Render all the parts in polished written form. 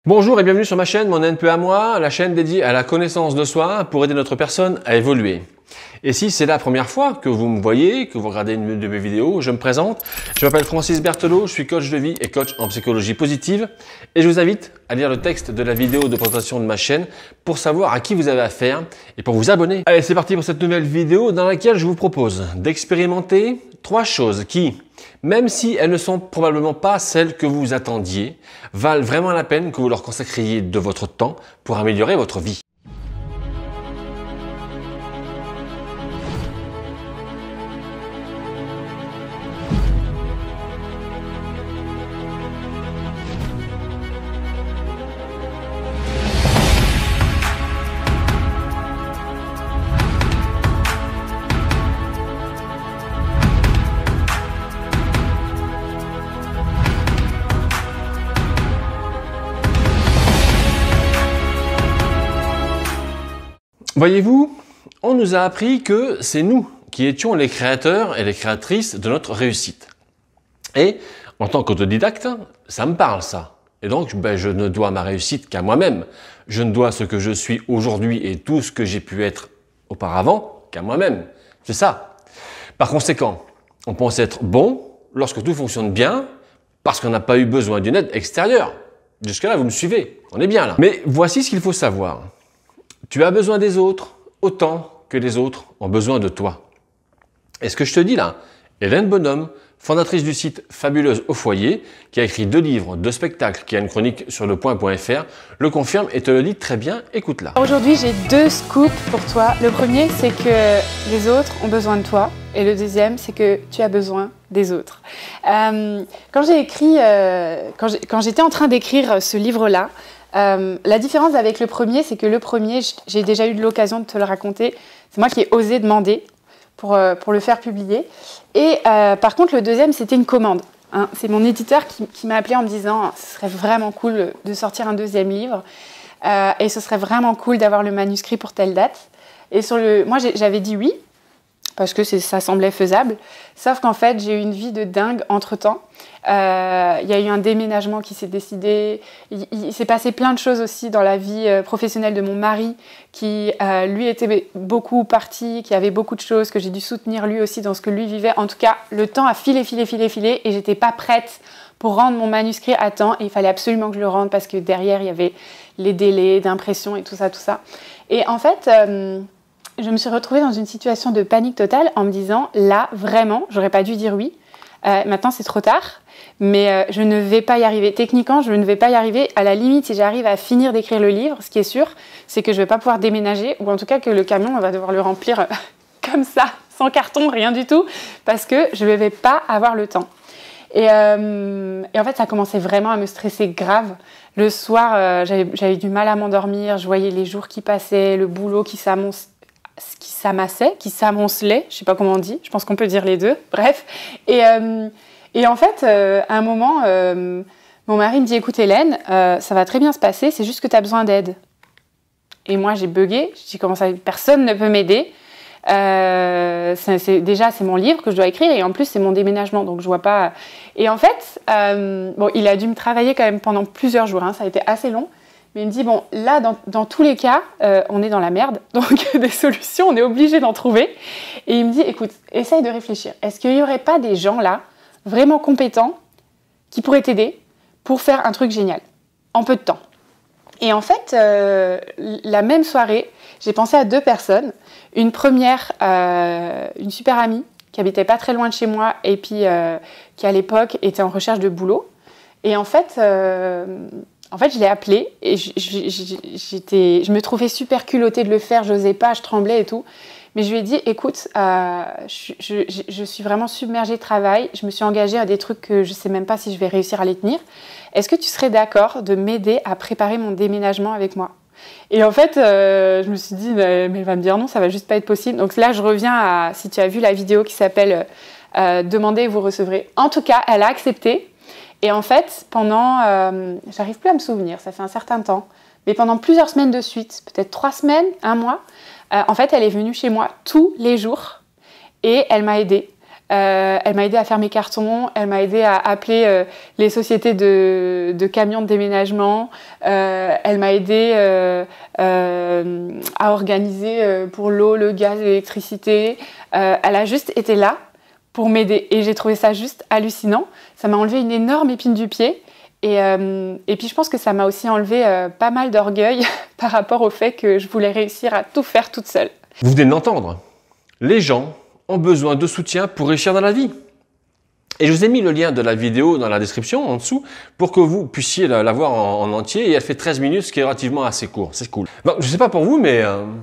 Bonjour et bienvenue sur ma chaîne Mon NPE à moi, la chaîne dédiée à la connaissance de soi pour aider notre personne à évoluer. Et si c'est la première fois que vous me voyez, que vous regardez une de mes vidéos, je me présente. Je m'appelle Francis Berthelot, je suis coach de vie et coach en psychologie positive. Et je vous invite à lire le texte de la vidéo de présentation de ma chaîne pour savoir à qui vous avez affaire et pour vous abonner. Allez, c'est parti pour cette nouvelle vidéo dans laquelle je vous propose d'expérimenter 3 choses qui, même si elles ne sont probablement pas celles que vous attendiez, valent vraiment la peine que vous leur consacriez de votre temps pour améliorer votre vie. Voyez-vous, on nous a appris que c'est nous qui étions les créateurs et les créatrices de notre réussite. Et en tant qu'autodidacte, ça me parle ça. Et donc, je ne dois ma réussite qu'à moi-même. Je ne dois ce que je suis aujourd'hui et tout ce que j'ai pu être auparavant qu'à moi-même. C'est ça. Par conséquent, on pense être bon lorsque tout fonctionne bien parce qu'on n'a pas eu besoin d'une aide extérieure. Jusque-là, vous me suivez. On est bien là. Mais voici ce qu'il faut savoir. Tu as besoin des autres autant que les autres ont besoin de toi. Et ce que je te dis là, Hélène Bonhomme, fondatrice du site Fabuleuse au foyer, qui a écrit 2 livres, 2 spectacles, qui a une chronique sur lepoint.fr, le confirme et te le dit très bien, écoute-la. Aujourd'hui, j'ai 2 scoops pour toi. Le premier, c'est que les autres ont besoin de toi. Et le deuxième, c'est que tu as besoin des autres. Quand j'étais en train d'écrire ce livre-là, la différence avec le premier, c'est que le premier, j'ai déjà eu l'occasion de te le raconter. C'est moi qui ai osé demander pour le faire publier. Et par contre, le deuxième, c'était une commande. Hein. C'est mon éditeur qui m'a appelé en me disant « Ce serait vraiment cool de sortir un 2e livre et ce serait vraiment cool d'avoir le manuscrit pour telle date. » Et moi, j'avais dit oui, parce que ça semblait faisable. Sauf qu'en fait, j'ai eu une vie de dingue entre-temps. Il y a eu un déménagement qui s'est décidé. Il s'est passé plein de choses aussi dans la vie professionnelle de mon mari, qui lui était beaucoup parti, qui avait beaucoup de choses, que j'ai dû soutenir lui aussi dans ce que lui vivait. En tout cas, le temps a filé, et j'étais pas prête pour rendre mon manuscrit à temps. Et il fallait absolument que je le rende parce que derrière, il y avait les délais d'impression et tout ça. Et en fait, je me suis retrouvée dans une situation de panique totale en me disant, là, vraiment, j'aurais pas dû dire oui. Maintenant, c'est trop tard, mais je ne vais pas y arriver. Techniquement, je ne vais pas y arriver. À la limite, si j'arrive à finir d'écrire le livre, ce qui est sûr, c'est que je ne vais pas pouvoir déménager, ou en tout cas que le camion, on va devoir le remplir comme ça, sans carton, rien du tout, parce que je ne vais pas avoir le temps. Et en fait, ça commençait vraiment à me stresser grave. Le soir, j'avais du mal à m'endormir, je voyais les jours qui passaient, le boulot qui s'amoncelait, je sais pas comment on dit, je pense qu'on peut dire les deux, bref. Et en fait, à un moment, mon mari me dit « Écoute Hélène, ça va très bien se passer, c'est juste que tu as besoin d'aide. » Et moi, j'ai bugué, je dis « Comment ça, personne ne peut m'aider. Déjà, c'est mon livre que je dois écrire et en plus, c'est mon déménagement, donc je vois pas... » Et en fait, bon, il a dû me travailler quand même pendant plusieurs jours, hein, ça a été assez long. Mais il me dit, bon, là, dans tous les cas, on est dans la merde, donc des solutions, on est obligé d'en trouver. Et il me dit, écoute, essaye de réfléchir. Est-ce qu'il n'y aurait pas des gens là, vraiment compétents, qui pourraient t'aider pour faire un truc génial, en peu de temps? Et en fait, la même soirée, j'ai pensé à 2 personnes. Une première, une super amie, qui habitait pas très loin de chez moi, et puis qui, à l'époque, était en recherche de boulot. Et en fait, je l'ai appelée et je me trouvais super culottée de le faire, je n'osais pas, je tremblais et tout. Mais je lui ai dit, écoute, je suis vraiment submergée de travail, je me suis engagée à des trucs que je ne sais même pas si je vais réussir à les tenir. Est-ce que tu serais d'accord de m'aider à préparer mon déménagement avec moi? Et en fait, je me suis dit, mais elle va me dire non, ça va juste pas être possible. Donc là, je reviens à, si tu as vu la vidéo qui s'appelle « Demandez et vous recevrez ». En tout cas, elle a accepté. Et en fait, pendant, j'arrive plus à me souvenir, ça fait un certain temps, mais pendant plusieurs semaines de suite, peut-être 3 semaines, 1 mois, en fait, elle est venue chez moi tous les jours et elle m'a aidée. Elle m'a aidé à faire mes cartons. Elle m'a aidé à appeler les sociétés de camions de déménagement. Elle m'a aidé à organiser pour l'eau, le gaz, l'électricité. Elle a juste été là pour m'aider. Et j'ai trouvé ça juste hallucinant. Ça m'a enlevé une énorme épine du pied. Et puis je pense que ça m'a aussi enlevé pas mal d'orgueil par rapport au fait que je voulais réussir à tout faire toute seule. Vous venez de l'entendre. Les gens ont besoin de soutien pour réussir dans la vie. Et je vous ai mis le lien de la vidéo dans la description en dessous pour que vous puissiez la voir en entier. Et elle fait 13 minutes, ce qui est relativement assez court. C'est cool. Bon, je sais pas pour vous, mais...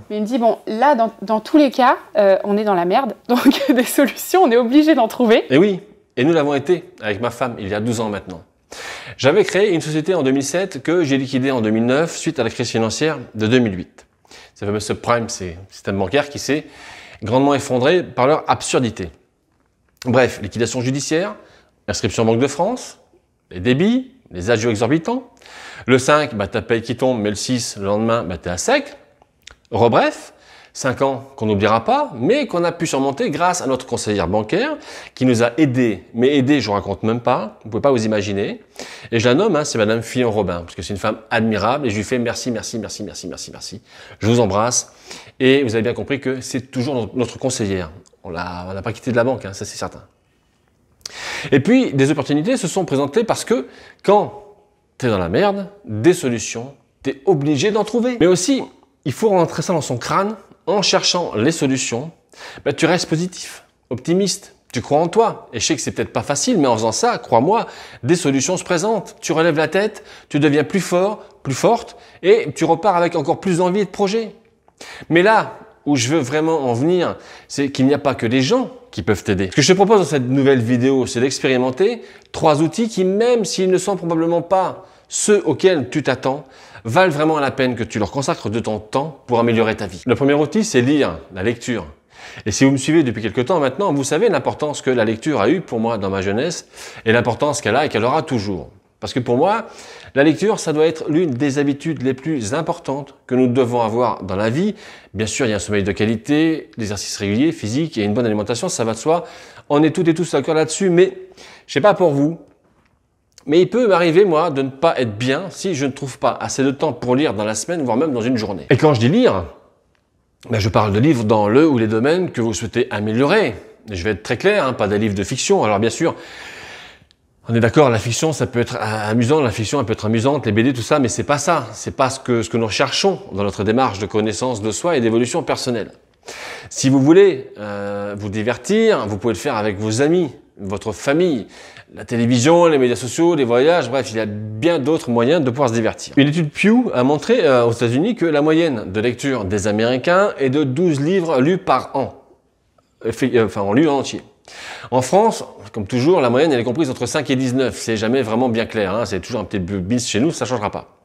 Mais il me dit, bon, là, dans tous les cas, on est dans la merde. Donc des solutions, on est obligé d'en trouver. Et oui, et nous l'avons été avec ma femme il y a 12 ans maintenant. J'avais créé une société en 2007 que j'ai liquidée en 2009 suite à la crise financière de 2008. C'est le fameux subprime, c'est le système bancaire qui s'est grandement effondré par leur absurdité. Bref, liquidation judiciaire, inscription en Banque de France, les débits, les agios exorbitants. Le 5, ta paye qui tombe, mais le 6, le lendemain, t'es à sec. Rebref, 5 ans qu'on n'oubliera pas, mais qu'on a pu surmonter grâce à notre conseillère bancaire qui nous a aidés. Mais aidés, je ne vous raconte même pas, vous ne pouvez pas vous imaginer. Et je la nomme, c'est Madame Fillon-Robin, parce que c'est une femme admirable et je lui fais merci, merci, merci, merci, merci, merci. Je vous embrasse et vous avez bien compris que c'est toujours notre conseillère. On n'a pas quitté de la banque, ça c'est certain. Et puis, des opportunités se sont présentées parce que quand tu es dans la merde, des solutions, tu es obligé d'en trouver. Mais aussi, il faut rentrer ça dans son crâne. En cherchant les solutions, tu restes positif, optimiste, tu crois en toi. Et je sais que c'est peut-être pas facile, mais en faisant ça, crois-moi, des solutions se présentent. Tu relèves la tête, tu deviens plus fort, plus forte, et tu repars avec encore plus d'envie et de projet. Mais là où je veux vraiment en venir, c'est qu'il n'y a pas que les gens qui peuvent t'aider. Ce que je te propose dans cette nouvelle vidéo, c'est d'expérimenter 3 outils qui, même s'ils ne sont probablement pas ceux auxquels tu t'attends, valent vraiment la peine que tu leur consacres de ton temps pour améliorer ta vie. Le premier outil, c'est lire, la lecture. Et si vous me suivez depuis quelques temps maintenant, vous savez l'importance que la lecture a eue pour moi dans ma jeunesse et l'importance qu'elle a et qu'elle aura toujours. Parce que pour moi, la lecture, ça doit être l'une des habitudes les plus importantes que nous devons avoir dans la vie. Bien sûr, il y a un sommeil de qualité, l'exercice régulier, physique et une bonne alimentation, ça va de soi. On est toutes et tous d'accord là-dessus, mais je sais pas pour vous, mais il peut m'arriver, moi, de ne pas être bien si je ne trouve pas assez de temps pour lire dans la semaine, voire même dans une journée. Et quand je dis lire, je parle de livres dans le ou les domaines que vous souhaitez améliorer. Et je vais être très clair, pas des livres de fiction. Alors bien sûr, on est d'accord, la fiction, ça peut être amusant, la fiction, elle peut être amusante, les BD, tout ça, mais c'est pas ça. C'est pas ce que nous recherchons dans notre démarche de connaissance de soi et d'évolution personnelle. Si vous voulez vous divertir, vous pouvez le faire avec vos amis, votre famille, la télévision, les médias sociaux, les voyages, bref, il y a bien d'autres moyens de pouvoir se divertir. Une étude Pew a montré aux États-Unis que la moyenne de lecture des Américains est de 12 livres lus par an, en lus en entier. En France, comme toujours, la moyenne elle est comprise entre 5 et 19. C'est jamais vraiment bien clair, c'est toujours un petit peu bis chez nous, ça ne changera pas.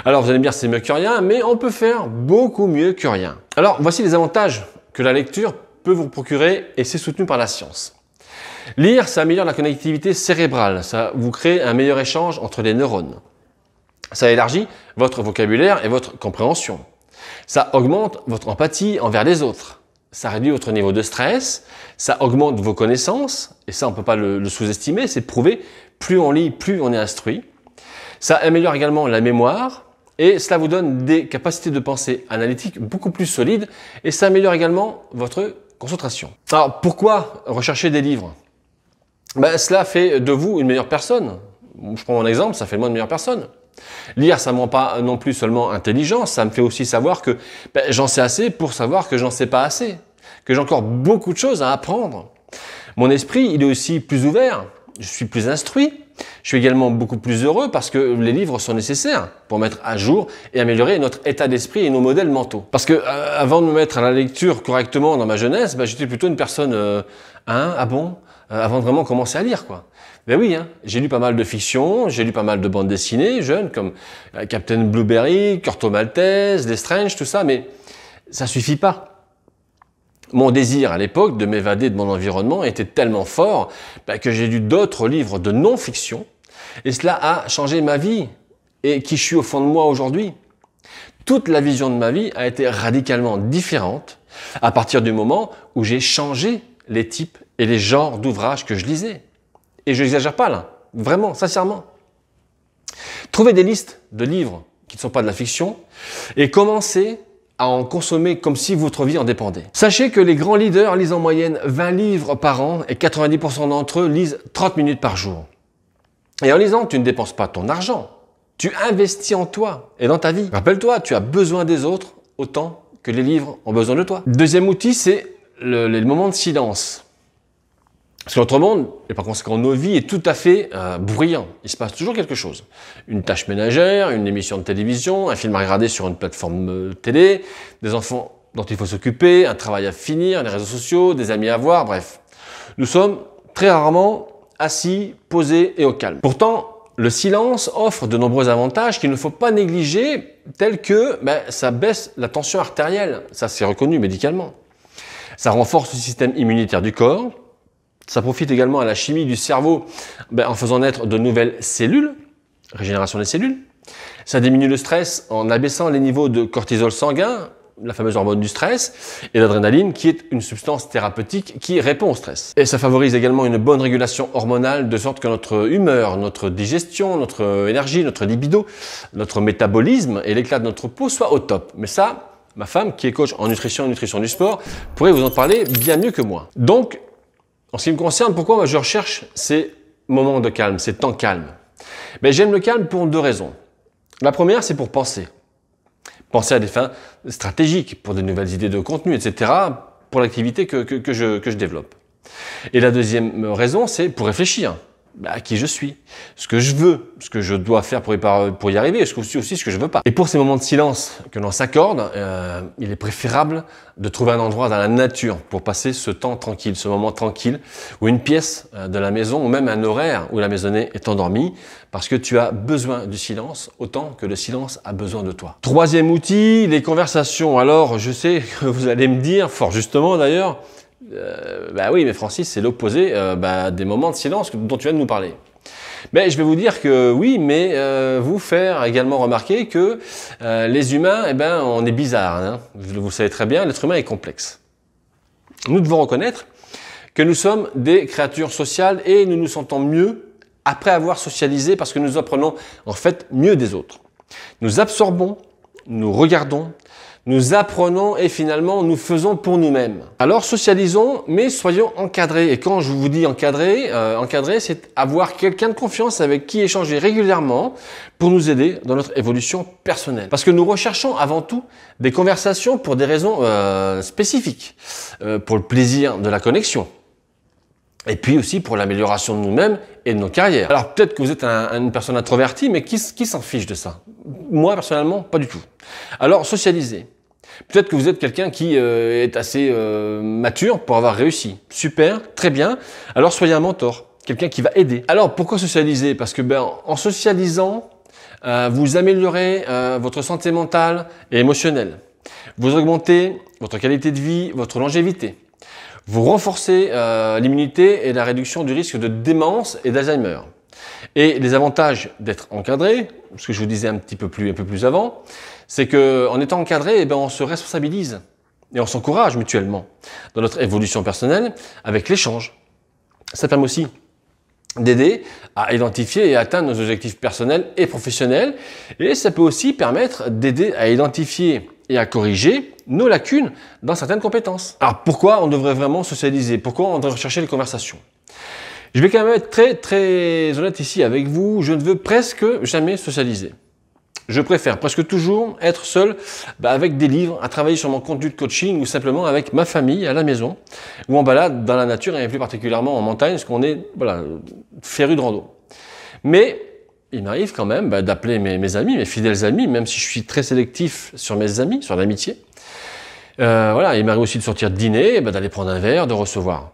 Alors vous allez me dire c'est mieux que rien, mais on peut faire beaucoup mieux que rien. Alors voici les avantages que la lecture peut vous procurer et c'est soutenu par la science. Lire, ça améliore la connectivité cérébrale, ça vous crée un meilleur échange entre les neurones. Ça élargit votre vocabulaire et votre compréhension. Ça augmente votre empathie envers les autres. Ça réduit votre niveau de stress, ça augmente vos connaissances, et ça on ne peut pas le sous-estimer, c'est prouvé, plus on lit, plus on est instruit. Ça améliore également la mémoire, et cela vous donne des capacités de pensée analytiques beaucoup plus solides, et ça améliore également votre concentration. Alors pourquoi rechercher des livres ? Cela fait de vous une meilleure personne. Je prends mon exemple, ça fait de moi une meilleure personne. Lire, ça ne me rend pas non plus seulement intelligent, ça me fait aussi savoir que j'en sais assez pour savoir que j'en sais pas assez, que j'ai encore beaucoup de choses à apprendre. Mon esprit, il est aussi plus ouvert, je suis plus instruit, je suis également beaucoup plus heureux parce que les livres sont nécessaires pour mettre à jour et améliorer notre état d'esprit et nos modèles mentaux. Parce que avant de me mettre à la lecture correctement dans ma jeunesse, j'étais plutôt une personne avant de vraiment commencer à lire, quoi. Ben oui, j'ai lu pas mal de fiction, j'ai lu pas mal de bandes dessinées jeunes comme Captain Blueberry, Corto Maltese, Les Strange, tout ça, mais ça suffit pas. Mon désir à l'époque de m'évader de mon environnement était tellement fort que j'ai lu d'autres livres de non-fiction et cela a changé ma vie et qui je suis au fond de moi aujourd'hui. Toute la vision de ma vie a été radicalement différente à partir du moment où j'ai changé les types et les genres d'ouvrages que je lisais. Et je n'exagère pas là, vraiment, sincèrement. Trouvez des listes de livres qui ne sont pas de la fiction et commencez à en consommer comme si votre vie en dépendait. Sachez que les grands leaders lisent en moyenne 20 livres par an et 90% d'entre eux lisent 30 minutes par jour. Et en lisant, tu ne dépenses pas ton argent, tu investis en toi et dans ta vie. Rappelle-toi, tu as besoin des autres autant que les livres ont besoin de toi. Deuxième outil, c'est les moments de silence. Parce que notre monde, et par conséquent nos vies, est tout à fait bruyant. Il se passe toujours quelque chose. Une tâche ménagère, une émission de télévision, un film à regarder sur une plateforme télé, des enfants dont il faut s'occuper, un travail à finir, les réseaux sociaux, des amis à voir, bref. Nous sommes très rarement assis, posés et au calme. Pourtant, le silence offre de nombreux avantages qu'il ne faut pas négliger, tels que ça baisse la tension artérielle. Ça, c'est reconnu médicalement. Ça renforce le système immunitaire du corps. Ça profite également à la chimie du cerveau en faisant naître de nouvelles cellules, régénération des cellules. Ça diminue le stress en abaissant les niveaux de cortisol sanguin, la fameuse hormone du stress, et l'adrénaline qui est une substance thérapeutique qui répond au stress. Et ça favorise également une bonne régulation hormonale de sorte que notre humeur, notre digestion, notre énergie, notre libido, notre métabolisme et l'éclat de notre peau soient au top. Mais ça, ma femme qui est coach en nutrition et nutrition du sport pourrait vous en parler bien mieux que moi. Donc, en ce qui me concerne, pourquoi moi je recherche ces moments de calme, ces temps calmes? J'aime le calme pour deux raisons. La première, c'est pour penser. Penser à des fins stratégiques, pour de nouvelles idées de contenu, etc., pour l'activité que je développe. Et la deuxième raison, c'est pour réfléchir à qui je suis, ce que je veux, ce que je dois faire pour y arriver, et aussi ce que je veux pas. Et pour ces moments de silence que l'on s'accorde, il est préférable de trouver un endroit dans la nature pour passer ce temps tranquille, ce moment tranquille, ou une pièce de la maison, ou même un horaire où la maisonnée est endormie, parce que tu as besoin du silence autant que le silence a besoin de toi. Troisième outil, les conversations. Alors, je sais que vous allez me dire, fort justement d'ailleurs, oui, mais Francis, c'est l'opposé des moments de silence dont tu viens de nous parler. Mais je vais vous dire que oui, mais vous faire également remarquer que les humains, on est bizarres. Hein. Vous le savez très bien, l'être humain est complexe. Nous devons reconnaître que nous sommes des créatures sociales et nous nous sentons mieux après avoir socialisé parce que nous apprenons en fait mieux des autres. Nous absorbons, nous regardons, nous apprenons et finalement nous faisons pour nous-mêmes. Alors socialisons, mais soyons encadrés. Et quand je vous dis encadré, c'est avoir quelqu'un de confiance avec qui échanger régulièrement pour nous aider dans notre évolution personnelle. Parce que nous recherchons avant tout des conversations pour des raisons spécifiques, pour le plaisir de la connexion. Et puis aussi pour l'amélioration de nous-mêmes et de nos carrières. Alors peut-être que vous êtes une personne introvertie, mais qui s'en fiche de ça? Moi personnellement, pas du tout. Alors socialisez. Peut-être que vous êtes quelqu'un qui est assez mature pour avoir réussi. Super, très bien. Alors soyez un mentor, quelqu'un qui va aider. Alors pourquoi socialiser? Parce que en socialisant, vous améliorez votre santé mentale et émotionnelle. Vous augmentez votre qualité de vie, votre longévité. Vous renforcez l'immunité et la réduction du risque de démence et d'Alzheimer. Et les avantages d'être encadré, ce que je vous disais un peu plus avant, c'est qu'en étant encadré, on se responsabilise et on s'encourage mutuellement dans notre évolution personnelle avec l'échange. Ça permet aussi d'aider à identifier et à atteindre nos objectifs personnels et professionnels. Et ça peut aussi permettre d'aider à identifier et à corriger nos lacunes dans certaines compétences. Alors pourquoi on devrait vraiment socialiser? Pourquoi on devrait rechercher les conversations? Je vais quand même être très honnête ici avec vous, je ne veux presque jamais socialiser. Je préfère presque toujours être seul avec des livres, à travailler sur mon contenu de coaching ou simplement avec ma famille à la maison ou en balade dans la nature et plus particulièrement en montagne parce qu'on est féru de rando. Mais il m'arrive quand même d'appeler mes amis, mes fidèles amis, même si je suis très sélectif sur mes amis, sur l'amitié. Il m'arrive aussi de sortir de dîner, d'aller prendre un verre, de recevoir.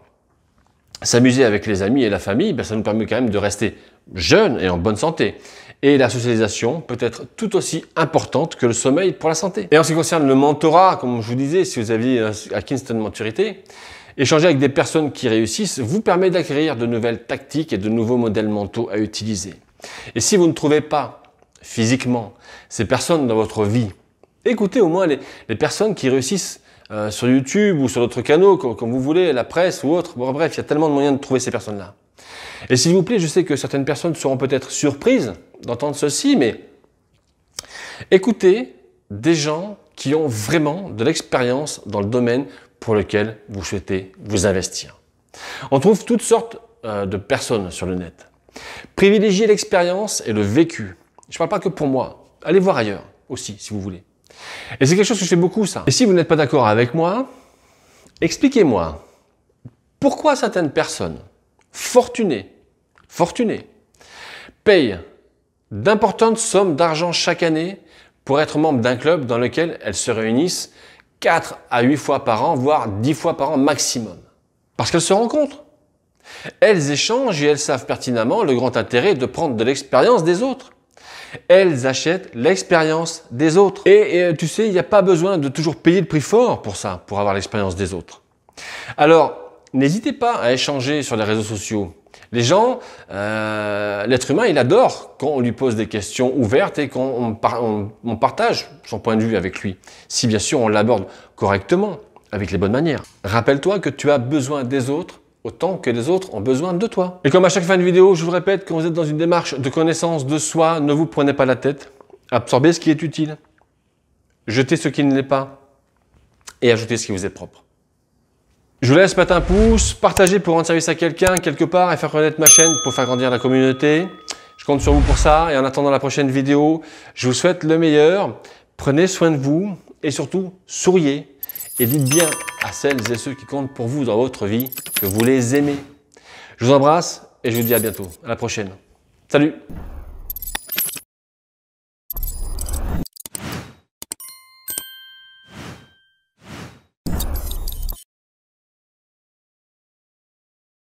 S'amuser avec les amis et la famille, ça nous permet quand même de rester jeunes et en bonne santé. Et la socialisation peut être tout aussi importante que le sommeil pour la santé. Et en ce qui concerne le mentorat, comme je vous disais, si vous aviez à Kingston Maturité, échanger avec des personnes qui réussissent vous permet d'acquérir de nouvelles tactiques et de nouveaux modèles mentaux à utiliser. Et si vous ne trouvez pas physiquement ces personnes dans votre vie, écoutez au moins les personnes qui réussissent sur YouTube ou sur d'autres canaux, comme vous voulez, la presse ou autre. Bon, bref, il y a tellement de moyens de trouver ces personnes-là. Et s'il vous plaît, je sais que certaines personnes seront peut-être surprises d'entendre ceci, mais écoutez des gens qui ont vraiment de l'expérience dans le domaine pour lequel vous souhaitez vous investir. On trouve toutes sortes de personnes sur le net. Privilégiez l'expérience et le vécu. Je ne parle pas que pour moi. Allez voir ailleurs aussi, si vous voulez. Et c'est quelque chose que je fais beaucoup, ça. Et si vous n'êtes pas d'accord avec moi, expliquez-moi pourquoi certaines personnes fortunées, payent d'importantes sommes d'argent chaque année pour être membre d'un club dans lequel elles se réunissent 4 à 8 fois par an, voire 10 fois par an maximum. Parce qu'elles se rencontrent. Elles échangent et elles savent pertinemment le grand intérêt de prendre de l'expérience des autres. Elles achètent l'expérience des autres. Et tu sais, il n'y a pas besoin de toujours payer le prix fort pour ça, pour avoir l'expérience des autres. Alors, n'hésitez pas à échanger sur les réseaux sociaux. Les gens, l'être humain, il adore quand on lui pose des questions ouvertes et qu'on partage son point de vue avec lui. Si bien sûr on l'aborde correctement, avec les bonnes manières. Rappelle-toi que tu as besoin des autres autant que les autres ont besoin de toi. Et comme à chaque fin de vidéo, je vous répète, quand vous êtes dans une démarche de connaissance de soi, ne vous prenez pas la tête. Absorbez ce qui est utile, jetez ce qui ne l'est pas et ajoutez ce qui vous est propre. Je vous laisse mettre un pouce, partager pour rendre service à quelqu'un quelque part et faire connaître ma chaîne pour faire grandir la communauté. Je compte sur vous pour ça et en attendant la prochaine vidéo, je vous souhaite le meilleur. Prenez soin de vous et surtout souriez et dites bien à celles et ceux qui comptent pour vous dans votre vie que vous les aimez. Je vous embrasse et je vous dis à bientôt. À la prochaine. Salut!